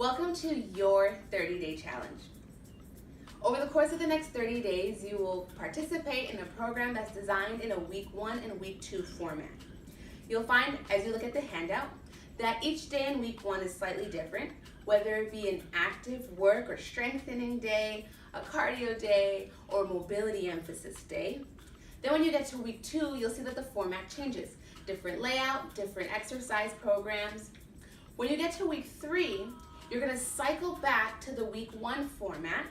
Welcome to your 30-day challenge. Over the course of the next 30 days, you will participate in a program that's designed in a week 1 and week 2 format. You'll find, as you look at the handout, that each day in week 1 is slightly different, whether it be an active work or strengthening day, a cardio day, or mobility emphasis day. Then when you get to week 2, you'll see that the format changes. Different layout, different exercise programs. When you get to week 3, you're going to cycle back to the week 1 format,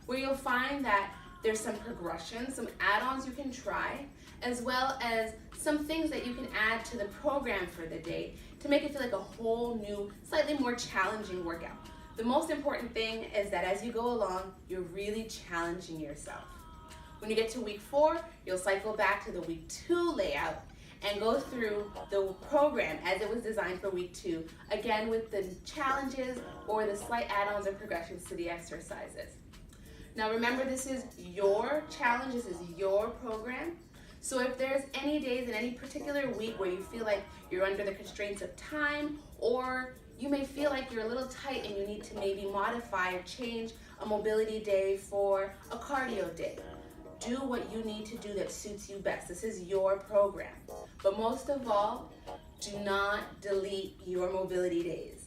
where you'll find that there's some progression, some add-ons you can try, as well as some things that you can add to the program for the day to make it feel like a whole new, slightly more challenging workout. The most important thing is that as you go along, you're really challenging yourself. When you get to week 4, you'll cycle back to the week 2 layout and go through the program as it was designed for week 2, again with the challenges or the slight add-ons or progressions to the exercises. Now remember, this is your challenge, this is your program. So if there's any days in any particular week where you feel like you're under the constraints of time, or you may feel like you're a little tight and you need to maybe modify or change a mobility day for a cardio day, do what you need to do that suits you best. This is your program. But most of all, do not delete your mobility days.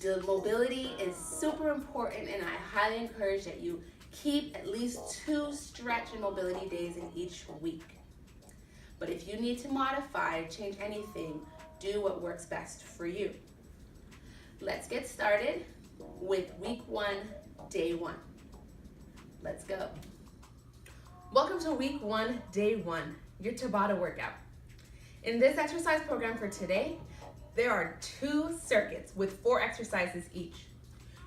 The mobility is super important, and I highly encourage that you keep at least 2 stretch and mobility days in each week. But if you need to modify or change anything, do what works best for you. Let's get started with week 1, day 1. Let's go. Welcome to week 1, day 1, your Tabata workout. In this exercise program for today, there are 2 circuits with 4 exercises each.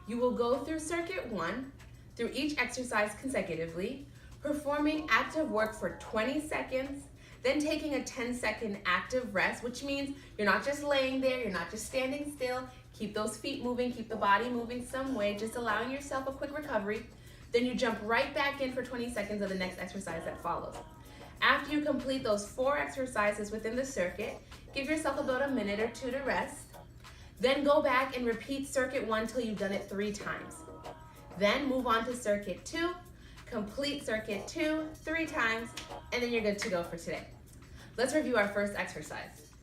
You will go through circuit 1, through each exercise consecutively, performing active work for 20 seconds, then taking a 10-second active rest, which means you're not just laying there, you're not just standing still. Keep those feet moving, keep the body moving some way, just allowing yourself a quick recovery. Then you jump right back in for 20 seconds of the next exercise that follows. After you complete those 4 exercises within the circuit, give yourself about a minute or 2 to rest. Then go back and repeat circuit 1 till you've done it 3 times. Then move on to circuit 2, complete circuit 2 3 times, and then you're good to go for today. Let's review our first exercise.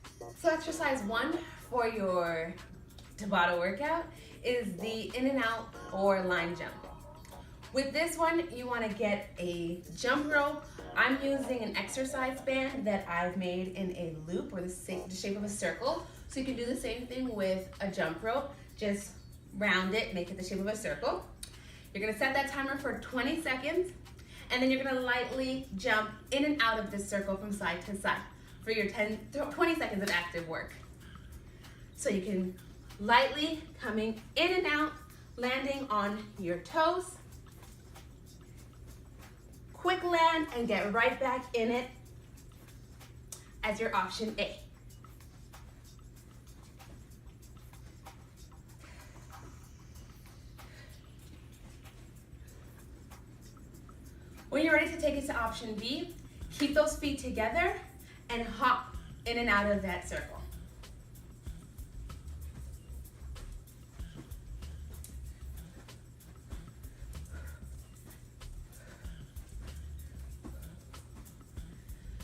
So exercise 1 for your Tabata workout is the in and out or line jump. With this one, you want to get a jump rope. I'm using an exercise band that I've made in a loop or the shape of a circle. So you can do the same thing with a jump rope. Just round it, make it the shape of a circle. You're going to set that timer for 20 seconds, and then you're going to lightly jump in and out of this circle from side to side for your 20 seconds of active work. So you can lightly coming in and out, landing on your toes. Quick land and get right back in it as your option A. When you're ready to take it to option B, keep those feet together and hop in and out of that circle.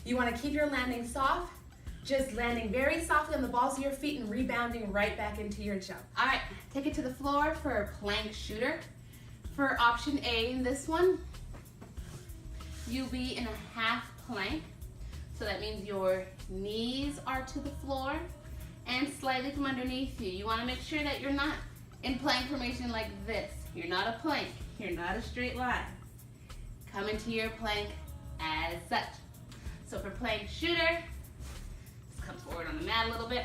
You want to keep your landing soft, just landing very softly on the balls of your feet and rebounding right back into your jump. All right, take it to the floor for a plank shooter. For option A in this one, you'll be in a half plank. So that means your knees are to the floor and slightly from underneath you. You want to make sure that you're not in plank formation like this. You're not a plank. You're not a straight line. Come into your plank as such. So for plank shooter, just come forward on the mat a little bit.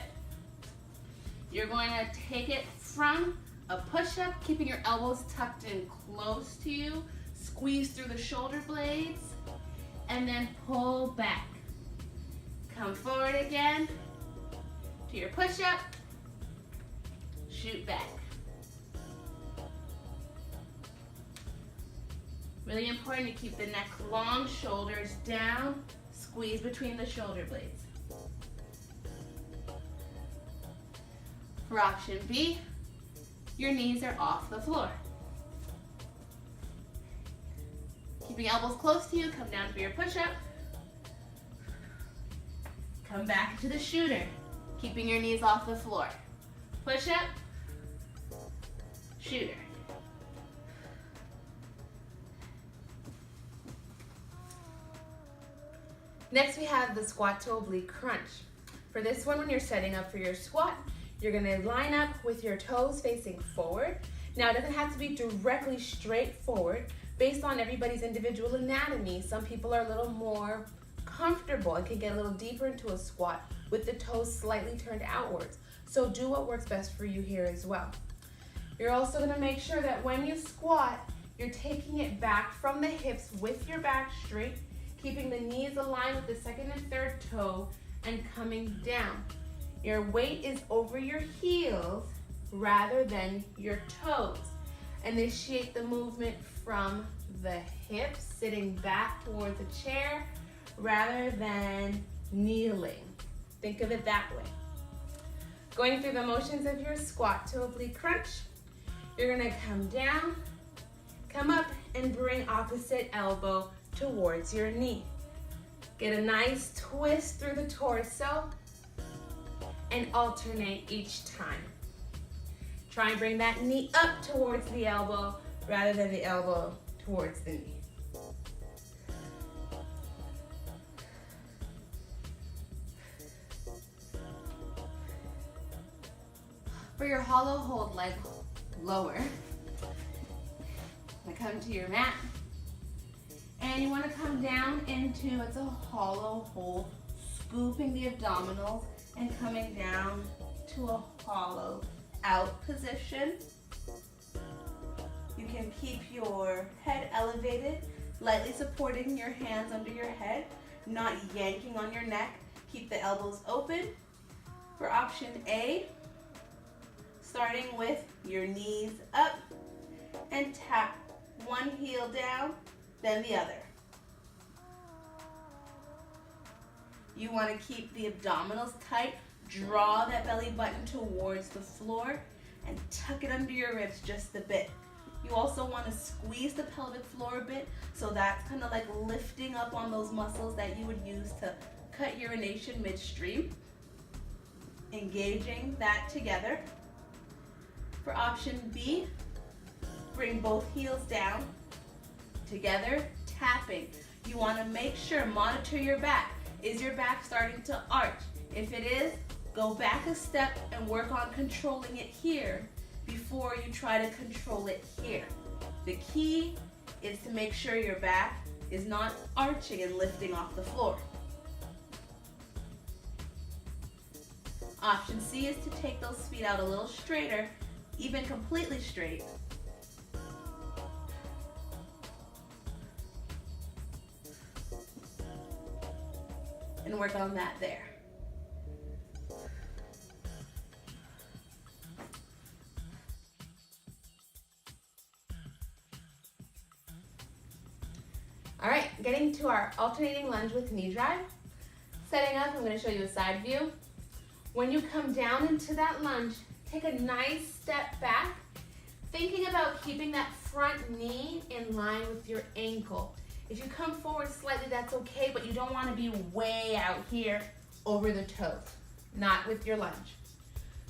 You're going to take it from a push-up, keeping your elbows tucked in close to you. Squeeze through the shoulder blades, and then pull back. Come forward again to your push-up, shoot back. Really important to keep the neck long, shoulders down, squeeze between the shoulder blades. For option B, your knees are off the floor. Keeping elbows close to you, come down for your push-up. Come back into the shooter, keeping your knees off the floor. Push-up, shooter. Next we have the squat to oblique crunch. For this one, when you're setting up for your squat, you're gonna line up with your toes facing forward. Now, it doesn't have to be directly straight forward. Based on everybody's individual anatomy, some people are a little more comfortable and can get a little deeper into a squat with the toes slightly turned outwards. So do what works best for you here as well. You're also gonna make sure that when you squat, you're taking it back from the hips with your back straight, keeping the knees aligned with the second and third toe and coming down. Your weight is over your heels rather than your toes. Initiate the movement from the hips, sitting back towards a chair rather than kneeling. Think of it that way. Going through the motions of your squat to oblique crunch, you're gonna come down, come up, and bring opposite elbow towards your knee. Get a nice twist through the torso and alternate each time. Try and bring that knee up towards the elbow rather than the elbow towards the knee. For your hollow hold, leg lower, gonna come to your mat, and you wanna come down into, it's a hollow hold, scooping the abdominals and coming down to a hollow out position. You can keep your head elevated, lightly supporting your hands under your head, not yanking on your neck. Keep the elbows open. For option A, starting with your knees up and tap one heel down, then the other. You want to keep the abdominals tight. Draw that belly button towards the floor and tuck it under your ribs just a bit. You also want to squeeze the pelvic floor a bit, so that's kind of like lifting up on those muscles that you would use to cut urination midstream. Engaging that together. For option B, bring both heels down, together, tapping. You want to make sure, monitor your back. Is your back starting to arch? If it is, go back a step and work on controlling it here before you try to control it here. The key is to make sure your back is not arching and lifting off the floor. Option C is to take those feet out a little straighter, even completely straight. And work on that there. All right, getting to our alternating lunge with knee drive. Setting up, I'm going to show you a side view. When you come down into that lunge, take a nice step back, thinking about keeping that front knee in line with your ankle. If you come forward slightly, that's okay, but you don't want to be way out here over the toes, not with your lunge.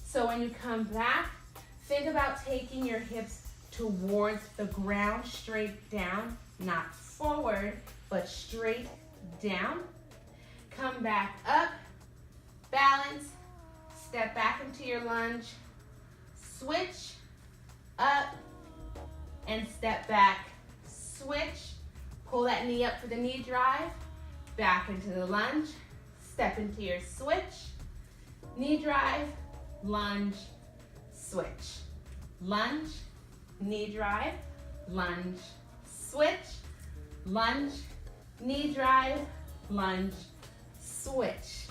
So when you come back, think about taking your hips towards the ground, straight down, not forward, but straight down. Come back up, balance, step back into your lunge, switch, up, and step back, switch. Pull that knee up for the knee drive, back into the lunge, step into your switch, knee drive, lunge, switch. Lunge, knee drive, lunge, switch, lunge, knee drive, lunge, switch.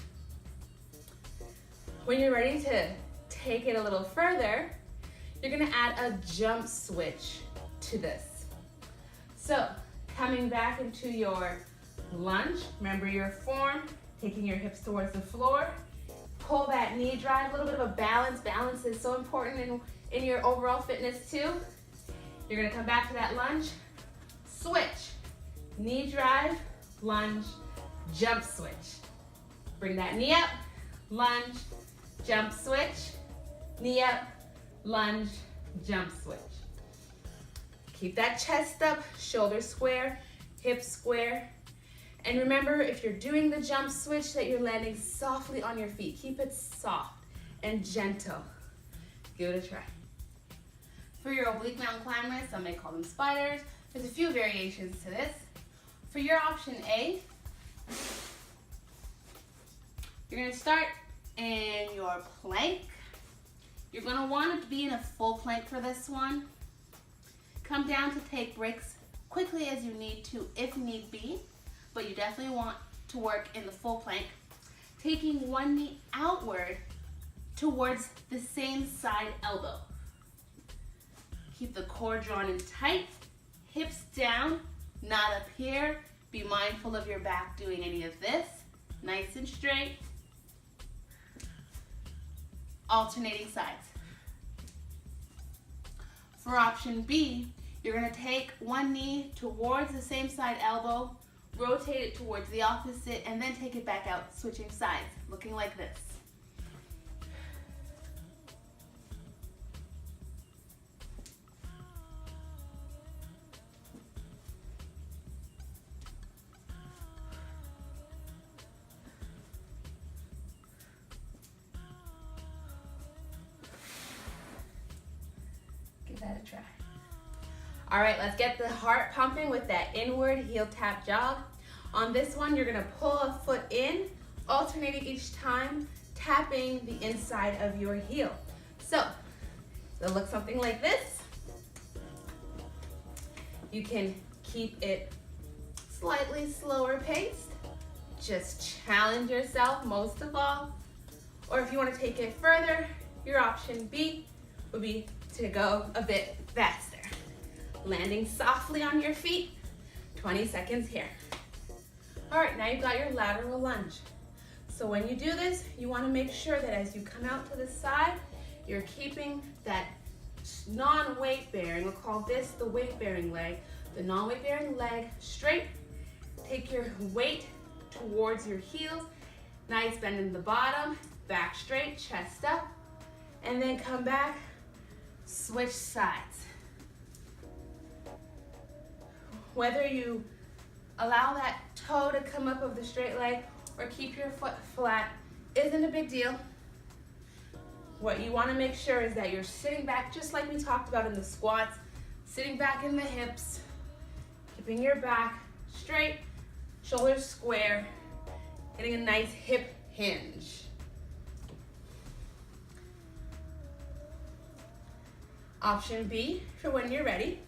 When you're ready to take it a little further, you're gonna add a jump switch to this. So, coming back into your lunge, remember your form, taking your hips towards the floor, pull that knee drive, a little bit of a balance. Balance is so important in your overall fitness too. You're gonna come back to that lunge, switch, knee drive, lunge, jump switch. Bring that knee up, lunge, jump switch, knee up, lunge, jump switch. Keep that chest up, shoulders square, hips square. And remember, if you're doing the jump switch, that you're landing softly on your feet. Keep it soft and gentle. Give it a try. For your oblique mountain climbers, some may call them spiders. There's a few variations to this. For your option A, you're gonna start in your plank. You're gonna want to be in a full plank for this one. Come down to take breaks quickly as you need to, if need be, but you definitely want to work in the full plank. Taking one knee outward towards the same side elbow. Keep the core drawn in tight, hips down, not up here. Be mindful of your back doing any of this. Nice and straight. Alternating sides. For option B, you're gonna take one knee towards the same side elbow, rotate it towards the opposite, and then take it back out, switching sides, looking like this. Give that a try. All right, let's get the heart pumping with that inward heel tap jog. On this one, you're gonna pull a foot in, alternating each time, tapping the inside of your heel. So, it'll look something like this. You can keep it slightly slower paced. Just challenge yourself most of all. Or if you wanna take it further, your option B would be to go a bit faster. Landing softly on your feet, 20 seconds here. All right, now you've got your lateral lunge. So when you do this, you wanna make sure that as you come out to the side, you're keeping that non-weight bearing, we'll call this the weight bearing leg, the non-weight bearing leg straight. Take your weight towards your heels, nice bend in the bottom, back straight, chest up, and then come back, switch sides. Whether you allow that toe to come up of the straight leg or keep your foot flat isn't a big deal. What you want to make sure is that you're sitting back just like we talked about in the squats, sitting back in the hips, keeping your back straight, shoulders square, getting a nice hip hinge. Option B, for when you're ready,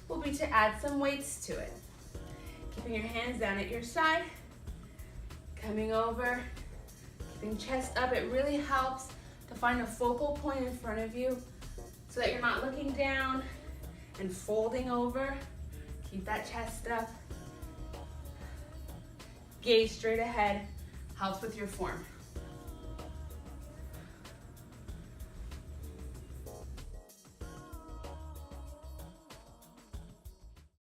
will be to add some weights to it. Keeping your hands down at your side, coming over, keeping chest up. It really helps to find a focal point in front of you so that you're not looking down and folding over. Keep that chest up. Gaze straight ahead, helps with your form.